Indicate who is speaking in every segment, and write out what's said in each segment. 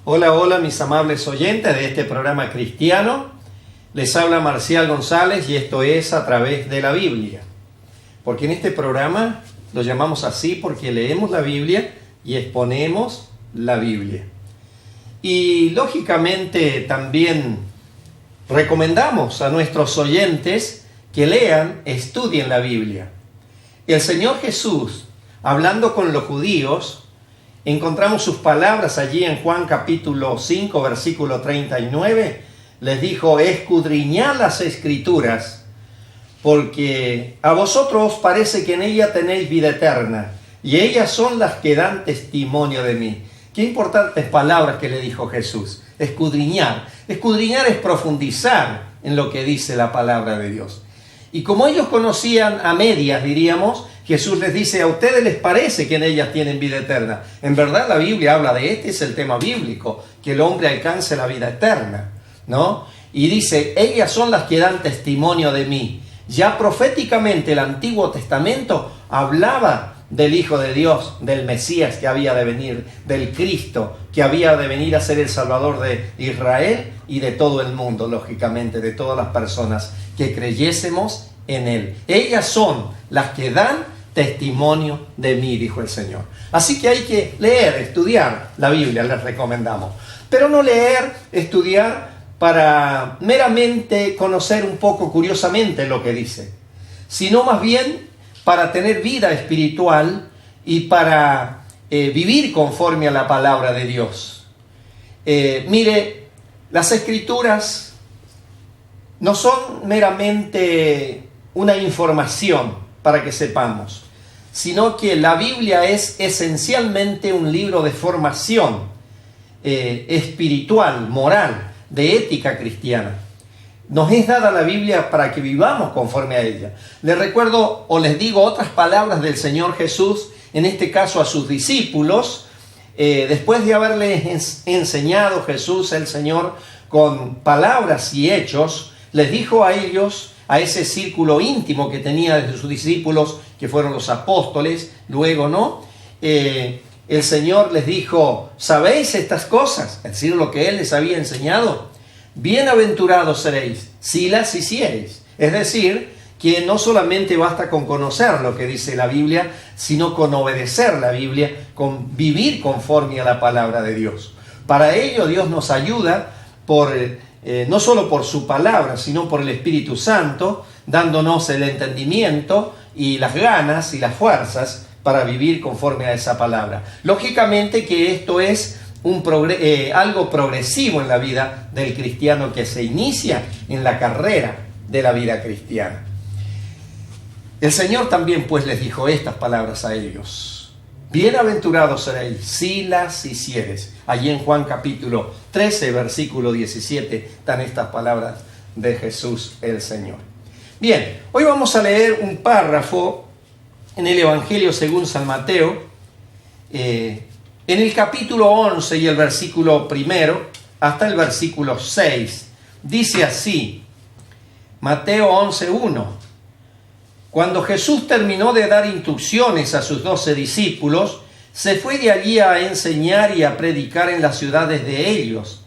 Speaker 1: Hola, hola mis amables oyentes de este programa cristiano. Les habla Marcial González y esto es A Través de la Biblia. Porque en este programa lo llamamos así porque leemos la Biblia y exponemos la Biblia. Y lógicamente también recomendamos a nuestros oyentes que lean, estudien la Biblia. El Señor Jesús, hablando con los judíos, encontramos sus palabras allí en Juan capítulo 5, versículo 39. Les dijo: escudriñad las Escrituras, porque a vosotros os parece que en ella tenéis vida eterna, y ellas son las que dan testimonio de mí. Qué importantes palabras que le dijo Jesús. Escudriñar. Escudriñar es profundizar en lo que dice la palabra de Dios. Y como ellos conocían a medias, diríamos, Jesús les dice: a ustedes les parece que en ellas tienen vida eterna. En verdad la Biblia habla de este, es el tema bíblico, que el hombre alcance la vida eterna, ¿no? Y dice: ellas son las que dan testimonio de mí. Ya proféticamente el Antiguo Testamento hablaba del Hijo de Dios, del Mesías que había de venir, del Cristo que había de venir a ser el Salvador de Israel y de todo el mundo, lógicamente, de todas las personas que creyésemos en Él. Ellas son las que dan testimonio de mí, dijo el Señor. Así que hay que leer, estudiar la Biblia, les recomendamos. Pero no leer, estudiar para meramente conocer un poco curiosamente lo que dice, sino más bien para tener vida espiritual y para vivir conforme a la palabra de Dios. Mire, las Escrituras no son meramente una información para que sepamos, sino que la Biblia es esencialmente un libro de formación espiritual, moral, de ética cristiana. Nos es dada la Biblia para que vivamos conforme a ella. Les recuerdo o les digo otras palabras del Señor Jesús, en este caso a sus discípulos, después de haberles enseñado Jesús, el Señor, con palabras y hechos, les dijo a ellos, a ese círculo íntimo que tenía de sus discípulos, que fueron los apóstoles, luego, ¿no? El Señor les dijo: ¿sabéis estas cosas? Es decir, lo que Él les había enseñado. Bienaventurados seréis si las hiciereis. Es decir, que no solamente basta con conocer lo que dice la Biblia, sino con obedecer la Biblia, con vivir conforme a la palabra de Dios. Para ello Dios nos ayuda no solo por su palabra, sino por el Espíritu Santo, dándonos el entendimiento y las ganas y las fuerzas para vivir conforme a esa palabra. Lógicamente que esto es algo progresivo en la vida del cristiano que se inicia en la carrera de la vida cristiana. El Señor también pues les dijo estas palabras a ellos: bienaventurados seréis si las hicieres. Allí en Juan capítulo 13, versículo 17, están estas palabras de Jesús el Señor. Bien, hoy vamos a leer un párrafo en el Evangelio según San Mateo, en el capítulo 11 y el versículo 1 hasta el versículo 6. Dice así, Mateo 11:1. Cuando Jesús terminó de dar instrucciones a sus 12 discípulos, se fue de allí a enseñar y a predicar en las ciudades de ellos.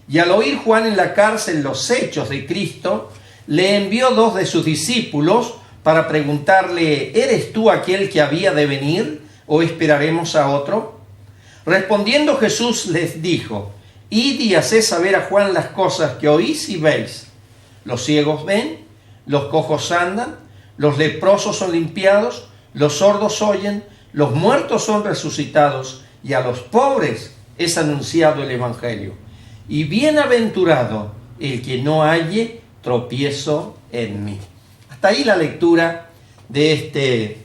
Speaker 1: Y al oír Juan en la cárcel los hechos de Cristo, le envió 2 de sus discípulos para preguntarle: ¿eres tú aquel que había de venir o esperaremos a otro? Respondiendo Jesús les dijo: id y haced saber a Juan las cosas que oís y veis. Los ciegos ven, los cojos andan, los leprosos son limpiados, los sordos oyen, los muertos son resucitados, y a los pobres es anunciado el Evangelio. Y bienaventurado el que no halle tropiezo en mí. Hasta ahí la lectura de este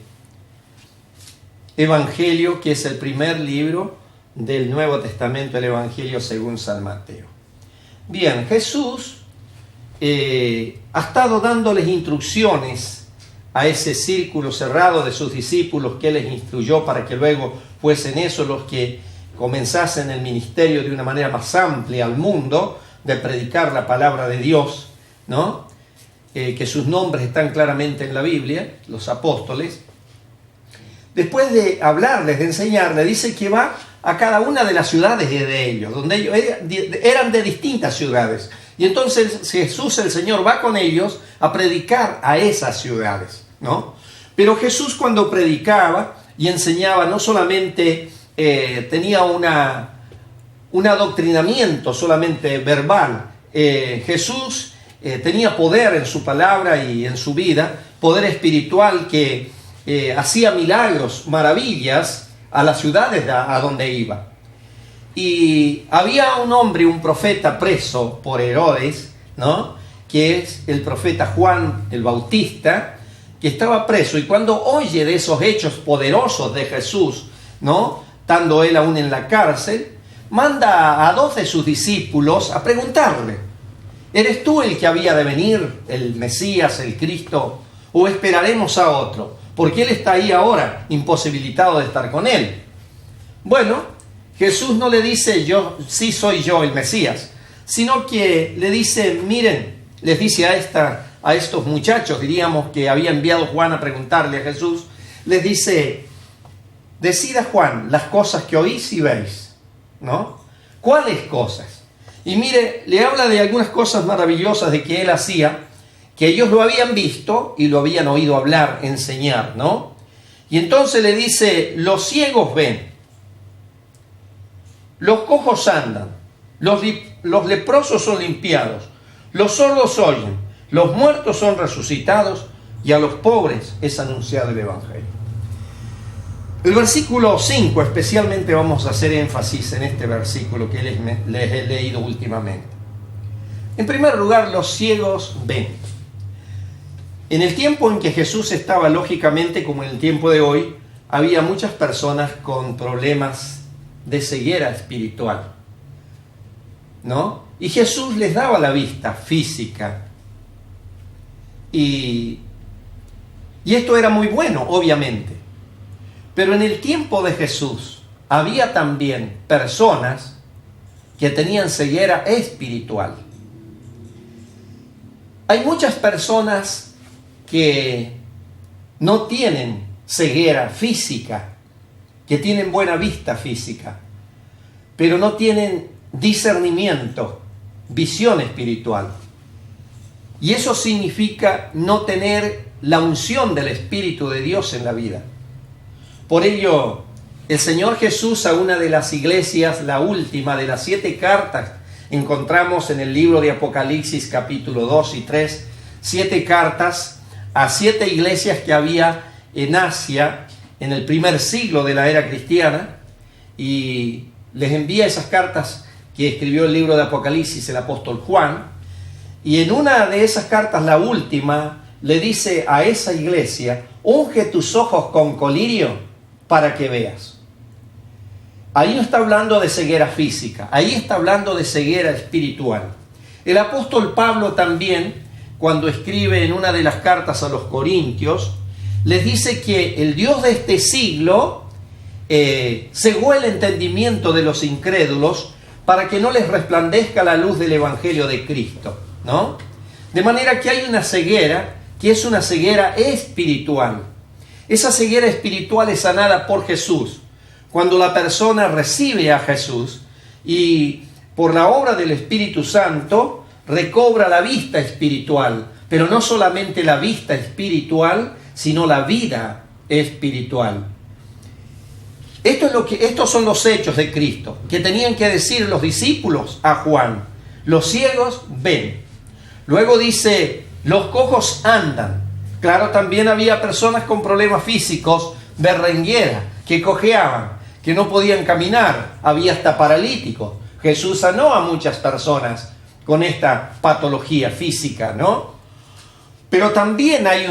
Speaker 1: Evangelio, que es el primer libro del Nuevo Testamento, el Evangelio según San Mateo. Bien, Jesús ha estado dándoles instrucciones a ese círculo cerrado de sus discípulos que les instruyó para que luego fuesen esos los que comenzasen el ministerio de una manera más amplia al mundo, de predicar la palabra de Dios, ¿no? Que sus nombres están claramente en la Biblia, los apóstoles. Después de hablarles, de enseñarles, dice que va a cada una de las ciudades de ellos, donde ellos eran de distintas ciudades. Y entonces Jesús, el Señor, va con ellos a predicar a esas ciudades, ¿no? Pero Jesús, cuando predicaba y enseñaba, no solamente tenía un adoctrinamiento solamente verbal. Jesús tenía poder en su palabra y en su vida, poder espiritual que hacía milagros, maravillas a las ciudades a donde iba. Y había un hombre, un profeta preso por Herodes, ¿no? Que es el profeta Juan el Bautista, que estaba preso, y cuando oye de esos hechos poderosos de Jesús, ¿no? Estando él aún en la cárcel, manda a 2 de sus discípulos a preguntarle: ¿eres tú el que había de venir, el Mesías, el Cristo, o esperaremos a otro? Porque él está ahí ahora, imposibilitado de estar con él. Bueno, Jesús no le dice sí soy yo el Mesías, sino que le dice, miren, les dice a estos muchachos, diríamos, que había enviado Juan a preguntarle a Jesús, les dice: decida Juan las cosas que oís y veis, ¿no? ¿Cuáles cosas? Y mire, le habla de algunas cosas maravillosas de que él hacía, que ellos lo habían visto y lo habían oído hablar, enseñar, ¿no? Y entonces le dice: los ciegos ven, los cojos andan, los leprosos son limpiados, los sordos oyen, los muertos son resucitados y a los pobres es anunciado el Evangelio. El versículo 5 especialmente vamos a hacer énfasis en este versículo que les he leído últimamente. En primer lugar, los ciegos ven. En el tiempo en que Jesús estaba, lógicamente, como en el tiempo de hoy, había muchas personas con problemas de ceguera espiritual, ¿no? Y Jesús les daba la vista física. Y esto era muy bueno, obviamente. Pero en el tiempo de Jesús había también personas que tenían ceguera espiritual. Hay muchas personas que no tienen ceguera física, que tienen buena vista física, pero no tienen discernimiento, visión espiritual. Y eso significa no tener la unción del Espíritu de Dios en la vida. Por ello, el Señor Jesús a una de las iglesias, la última de las 7 cartas, encontramos en el libro de Apocalipsis capítulo 2 y 3, 7 cartas a 7 iglesias que había en Asia en el primer siglo de la era cristiana, y les envía esas cartas que escribió el libro de Apocalipsis el apóstol Juan, y en una de esas cartas, la última, le dice a esa iglesia: unge tus ojos con colirio para que veas. Ahí no está hablando de ceguera física, ahí está hablando de ceguera espiritual. El apóstol Pablo también, cuando escribe en una de las cartas a los Corintios, les dice que el Dios de este siglo cegó el entendimiento de los incrédulos para que no les resplandezca la luz del Evangelio de Cristo, ¿no? De manera que hay una ceguera que es una ceguera espiritual. Esa ceguera espiritual es sanada por Jesús. Cuando la persona recibe a Jesús y por la obra del Espíritu Santo recobra la vista espiritual, pero no solamente la vista espiritual, sino la vida espiritual. Estos son los hechos de Cristo que tenían que decir los discípulos a Juan. Los ciegos ven. Luego dice: los cojos andan. Claro, también había personas con problemas físicos, berrenguera, que cojeaban, que no podían caminar. Había hasta paralíticos. Jesús sanó a muchas personas con esta patología física, ¿no? Pero también hay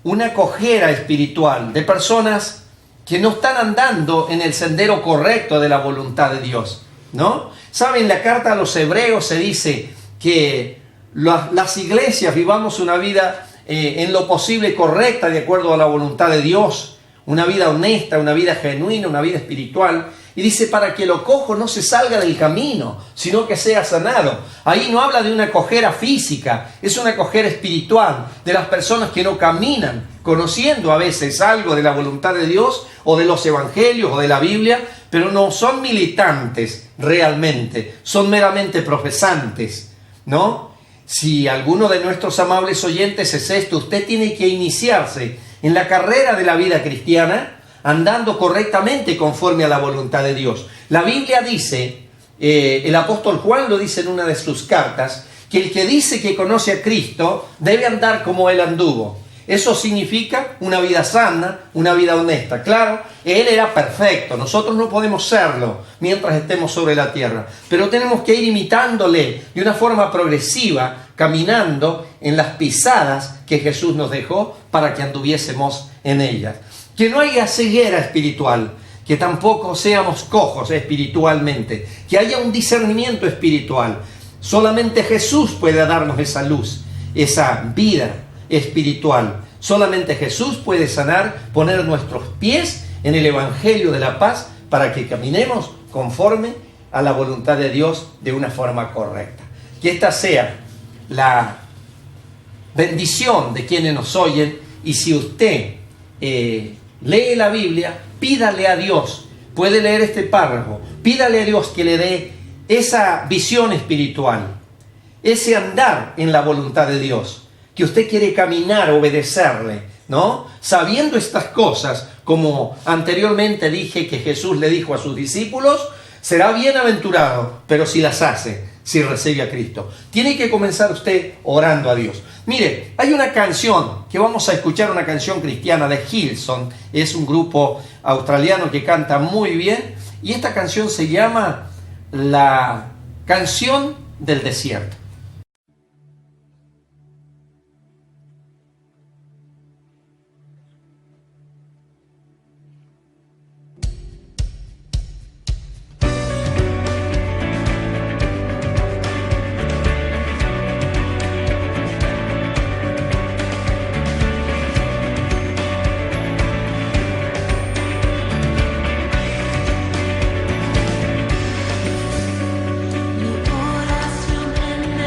Speaker 1: una cojera espiritual de personas que no están andando en el sendero correcto de la voluntad de Dios, ¿no? Saben, la carta a los hebreos se dice que las iglesias vivamos una vida en lo posible correcta, de acuerdo a la voluntad de Dios, una vida honesta, una vida genuina, una vida espiritual. Y dice, para que lo cojo no se salga del camino, sino que sea sanado. Ahí no habla de una cojera física, es una cojera espiritual, de las personas que no caminan, conociendo a veces algo de la voluntad de Dios, o de los evangelios, o de la Biblia, pero no son militantes realmente, son meramente profesantes, ¿no? Si alguno de nuestros amables oyentes es esto, usted tiene que iniciarse en la carrera de la vida cristiana, andando correctamente conforme a la voluntad de Dios. La Biblia dice, el apóstol Juan lo dice en una de sus cartas, que el que dice que conoce a Cristo debe andar como Él anduvo. Eso significa una vida sana, una vida honesta. Claro, Él era perfecto, nosotros no podemos serlo mientras estemos sobre la tierra, pero tenemos que ir imitándole de una forma progresiva, caminando en las pisadas que Jesús nos dejó para que anduviésemos en ellas. Que no haya ceguera espiritual, que tampoco seamos cojos espiritualmente, que haya un discernimiento espiritual. Solamente Jesús puede darnos esa luz, esa vida espiritual. Solamente Jesús puede sanar, poner nuestros pies en el Evangelio de la paz para que caminemos conforme a la voluntad de Dios de una forma correcta. Que esta sea la bendición de quienes nos oyen, y si usted lee la Biblia, pídale a Dios, puede leer este párrafo, pídale a Dios que le dé esa visión espiritual, ese andar en la voluntad de Dios, que usted quiere caminar, obedecerle, ¿no? Sabiendo estas cosas, como anteriormente dije que Jesús le dijo a sus discípulos, será bienaventurado, pero si las hace, si recibe a Cristo. Tiene que comenzar usted orando a Dios. Mire, hay una canción que vamos a escuchar, una canción cristiana de Hillsong, es un grupo australiano que canta muy bien, y esta canción se llama La Canción del Desierto.
Speaker 2: Mi oración en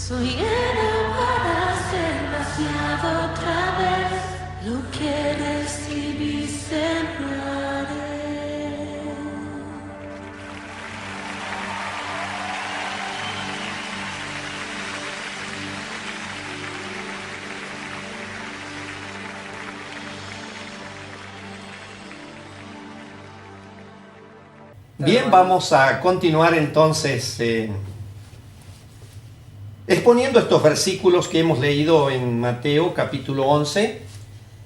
Speaker 2: Soy lleno para ser vaciado otra vez. Lo que recibí sembraré.
Speaker 1: Bien, vamos a continuar entonces exponiendo estos versículos que hemos leído en Mateo capítulo 11,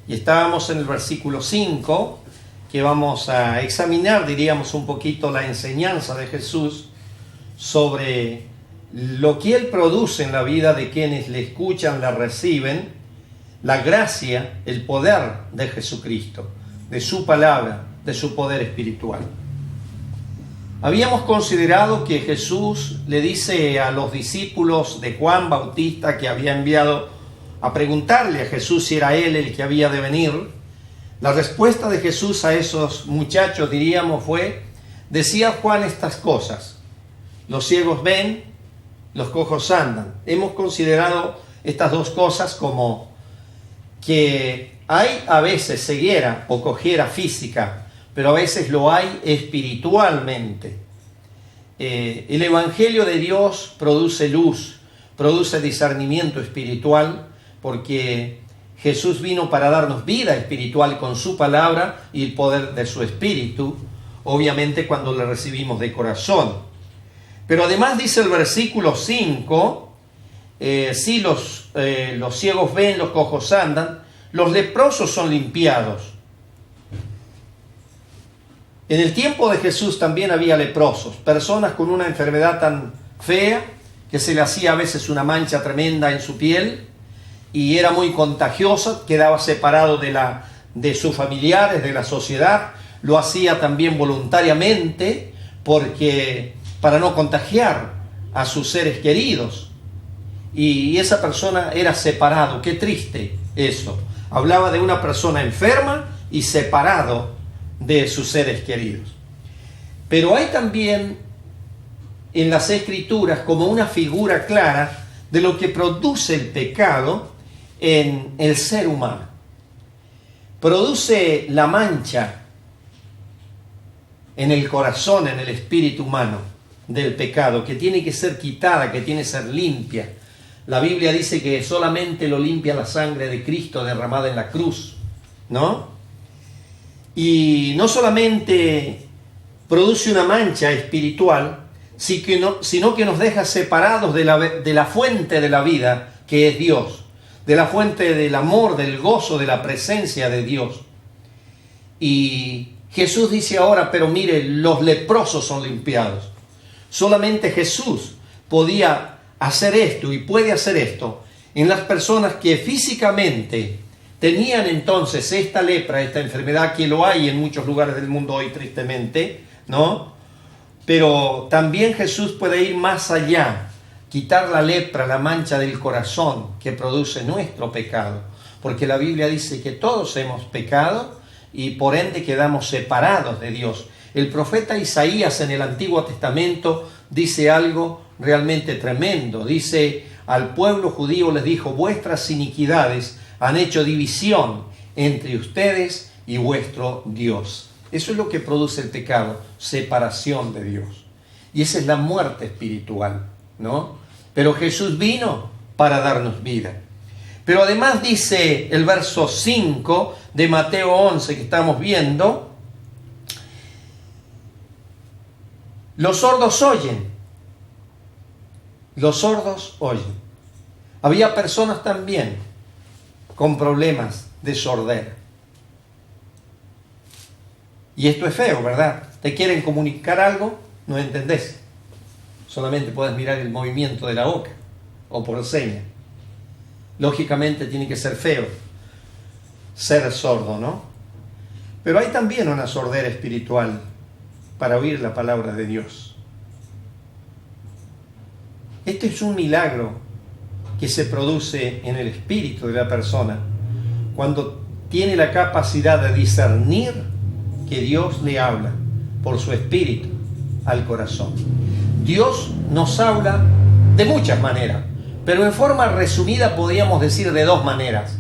Speaker 1: y estábamos en el versículo 5, que vamos a examinar, diríamos, un poquito la enseñanza de Jesús sobre lo que Él produce en la vida de quienes le escuchan, la reciben, la gracia, el poder de Jesucristo, de su palabra, de su poder espiritual. Habíamos considerado que Jesús le dice a los discípulos de Juan Bautista, que había enviado a preguntarle a Jesús si era él el que había de venir. La respuesta de Jesús a esos muchachos, diríamos, fue: decía Juan estas cosas, los ciegos ven, los cojos andan. Hemos considerado estas dos cosas como que hay a veces ceguera o cojera física, pero a veces lo hay espiritualmente. El Evangelio de Dios produce luz, produce discernimiento espiritual, porque Jesús vino para darnos vida espiritual con su palabra y el poder de su espíritu, obviamente cuando le recibimos de corazón. Pero además dice el versículo 5, si los ciegos ven, los cojos andan, los leprosos son limpiados. En el tiempo de Jesús también había leprosos, personas con una enfermedad tan fea que se le hacía a veces una mancha tremenda en su piel y era muy contagiosa, quedaba separado de sus familiares, de la sociedad. Lo hacía también voluntariamente para no contagiar a sus seres queridos. Y esa persona era separado. Qué triste eso. Hablaba de una persona enferma y separado de sus seres queridos. Pero hay también en las Escrituras como una figura clara de lo que produce el pecado en el ser humano. Produce la mancha en el corazón, en el espíritu humano del pecado, que tiene que ser quitada, que tiene que ser limpia. La Biblia dice que solamente lo limpia la sangre de Cristo derramada en la cruz, ¿no? Y no solamente produce una mancha espiritual, sino que nos deja separados de la fuente de la vida, que es Dios, de la fuente del amor, del gozo, de la presencia de Dios. Y Jesús dice ahora, pero mire, los leprosos son limpiados. Solamente Jesús podía hacer esto y puede hacer esto en las personas que físicamente tenían entonces esta lepra, esta enfermedad, que lo hay en muchos lugares del mundo hoy tristemente, ¿no? Pero también Jesús puede ir más allá, quitar la lepra, la mancha del corazón que produce nuestro pecado, porque la Biblia dice que todos hemos pecado y por ende quedamos separados de Dios. El profeta Isaías en el Antiguo Testamento dice algo realmente tremendo. Dice: al pueblo judío les dijo, vuestras iniquidades han hecho división entre ustedes y vuestro Dios. Eso es lo que produce el pecado, separación de Dios. Y esa es la muerte espiritual, ¿no? Pero Jesús vino para darnos vida. Pero además dice el verso 5 de Mateo 11 que estamos viendo: los sordos oyen. Los sordos oyen. Había personas también con problemas de sordera. Y esto es feo, ¿verdad? Te quieren comunicar algo, no entendés. Solamente puedes mirar el movimiento de la boca o por seña. Lógicamente tiene que ser feo ser sordo, ¿no? Pero hay también una sordera espiritual para oír la palabra de Dios. Este es un milagro que se produce en el espíritu de la persona cuando tiene la capacidad de discernir que Dios le habla por su espíritu al corazón. Dios nos habla de muchas maneras, pero en forma resumida podríamos decir de dos maneras.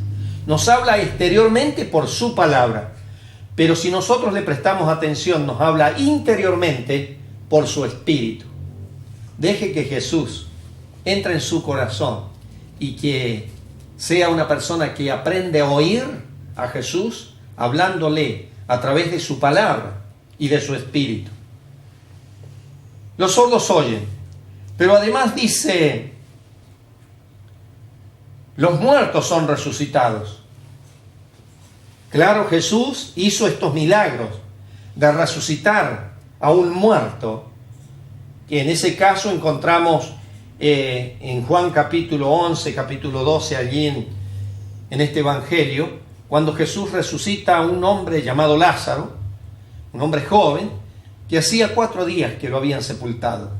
Speaker 1: Nos habla exteriormente por su palabra, pero si nosotros le prestamos atención, nos habla interiormente por su espíritu. Deje que Jesús entre en su corazón y que sea una persona que aprende a oír a Jesús hablándole a través de su palabra y de su espíritu. Los sordos oyen, pero además dice, los muertos son resucitados. Claro, Jesús hizo estos milagros de resucitar a un muerto, que en ese caso encontramos en Juan capítulo 11, capítulo 12, allí en este evangelio, cuando Jesús resucita a un hombre llamado Lázaro, un hombre joven, que hacía 4 días que lo habían sepultado.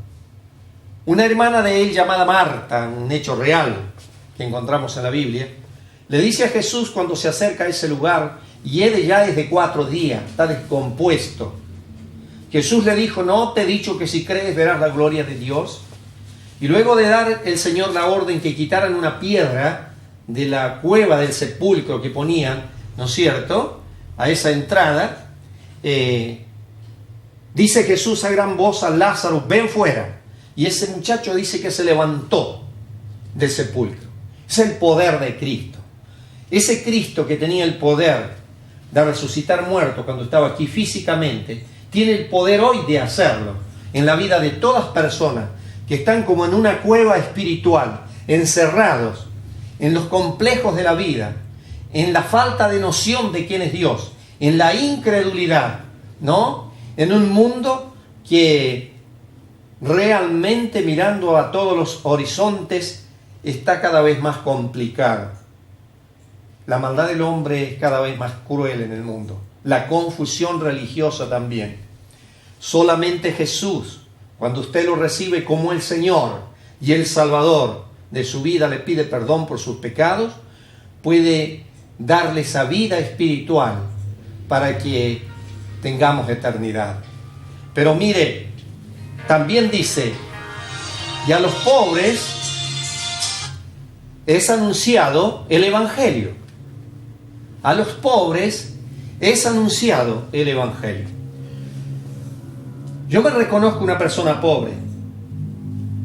Speaker 1: Una hermana de él llamada Marta, un hecho real que encontramos en la Biblia, le dice a Jesús cuando se acerca a ese lugar, y él ya desde 4 días está descompuesto. Jesús le dijo, ¿no te he dicho que si crees verás la gloria de Dios? Y luego de dar el Señor la orden que quitaran una piedra de la cueva del sepulcro que ponían, ¿no es cierto?, a esa entrada, dice Jesús a gran voz a Lázaro, ven fuera. Y ese muchacho dice que se levantó del sepulcro. Es el poder de Cristo. Ese Cristo que tenía el poder de resucitar muertos cuando estaba aquí físicamente, tiene el poder hoy de hacerlo en la vida de todas personas que están como en una cueva espiritual, encerrados en los complejos de la vida, en la falta de noción de quién es Dios, en la incredulidad, ¿no? En un mundo que realmente, mirando a todos los horizontes, está cada vez más complicado. La maldad del hombre es cada vez más cruel en el mundo. La confusión religiosa también. Solamente Jesús, cuando usted lo recibe como el Señor y el Salvador de su vida, le pide perdón por sus pecados, puede darle esa vida espiritual para que tengamos eternidad. Pero mire, también dice, y a los pobres es anunciado el Evangelio. A los pobres es anunciado el Evangelio. Yo me reconozco una persona pobre,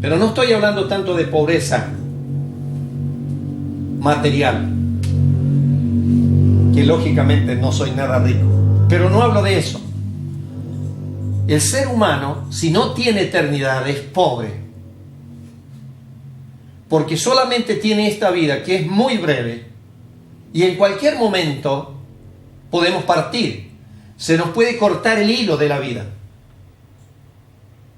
Speaker 1: pero no estoy hablando tanto de pobreza material, que lógicamente no soy nada rico, pero no hablo de eso. El ser humano, si no tiene eternidad, es pobre, porque solamente tiene esta vida que es muy breve y en cualquier momento podemos partir. Se nos puede cortar el hilo de la vida.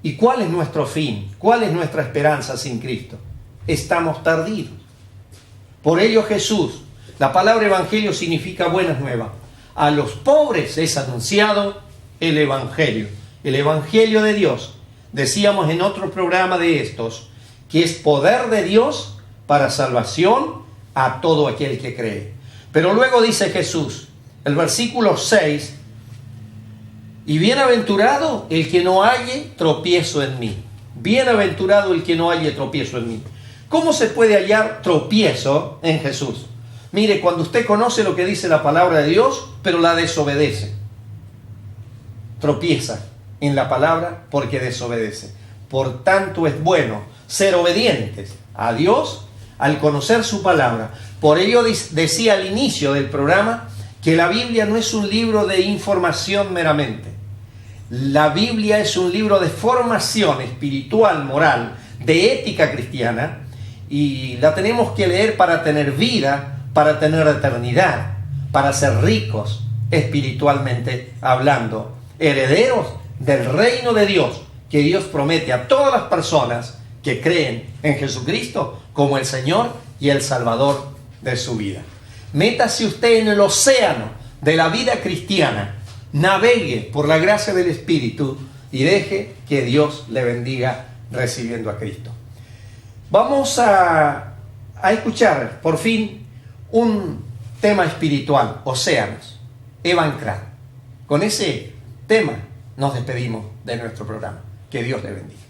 Speaker 1: ¿Y cuál es nuestro fin? ¿Cuál es nuestra esperanza sin Cristo? Estamos perdidos. Por ello Jesús, la palabra evangelio significa buenas nuevas. A los pobres es anunciado el evangelio de Dios. Decíamos en otro programa de estos, que es poder de Dios para salvación a todo aquel que cree. Pero luego dice Jesús, el versículo 6, y bienaventurado el que no halle tropiezo en mí. Bienaventurado el que no halle tropiezo en mí. ¿Cómo se puede hallar tropiezo en Jesús? Mire, cuando usted conoce lo que dice la palabra de Dios, pero la desobedece. Tropieza en la palabra porque desobedece. Por tanto es bueno ser obedientes a Dios al conocer su palabra. Por ello decía al inicio del programa que la Biblia no es un libro de información meramente. La Biblia es un libro de formación espiritual, moral, de ética cristiana, y la tenemos que leer para tener vida, para tener eternidad, para ser ricos espiritualmente hablando, herederos del reino de Dios, que Dios promete a todas las personas que creen en Jesucristo como el Señor y el Salvador de su vida. Métase usted en el océano de la vida cristiana, navegue por la gracia del Espíritu y deje que Dios le bendiga recibiendo a Cristo. Vamos a escuchar por fin un tema espiritual, océanos, Evan Krah. Con ese tema nos despedimos de nuestro programa. Que Dios le bendiga.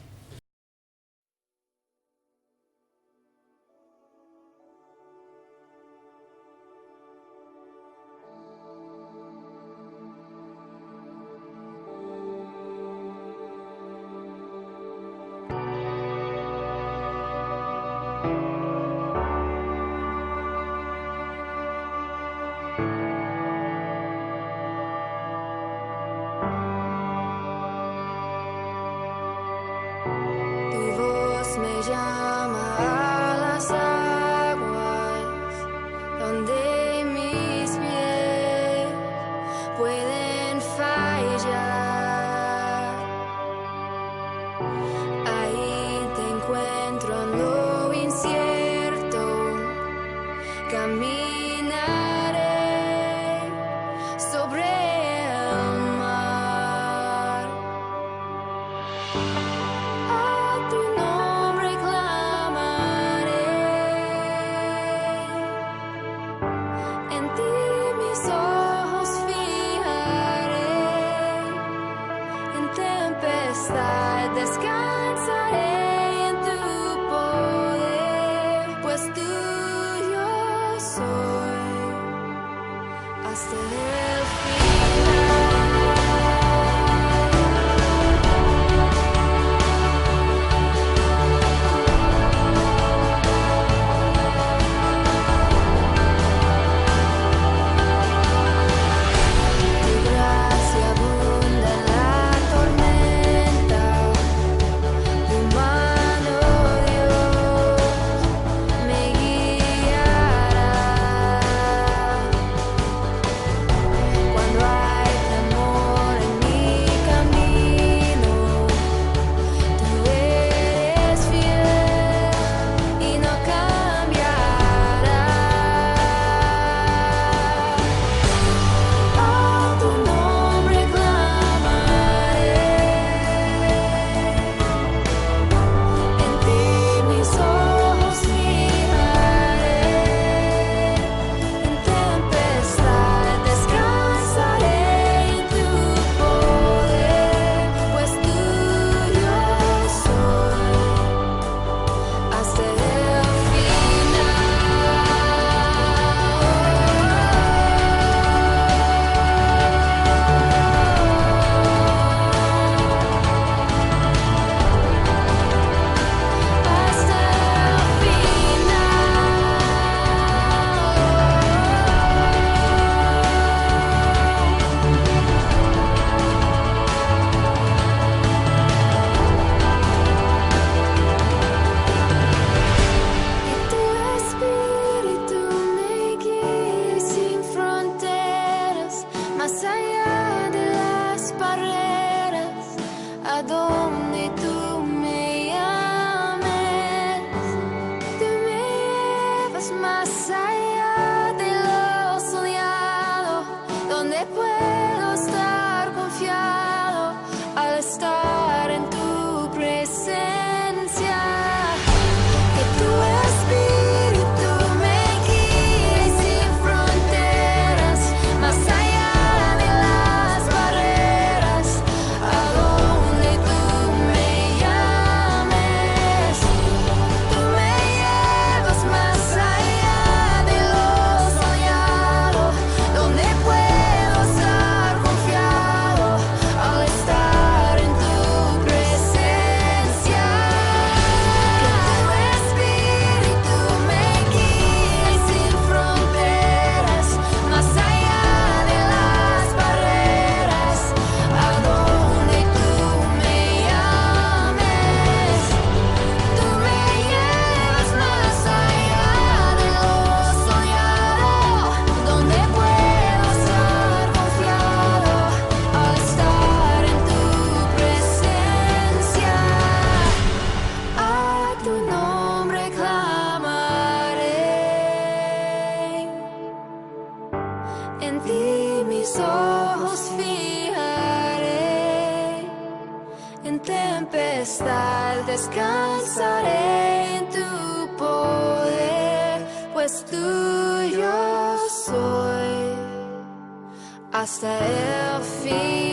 Speaker 3: hasta el final.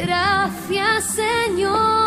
Speaker 3: Gracias, Señor.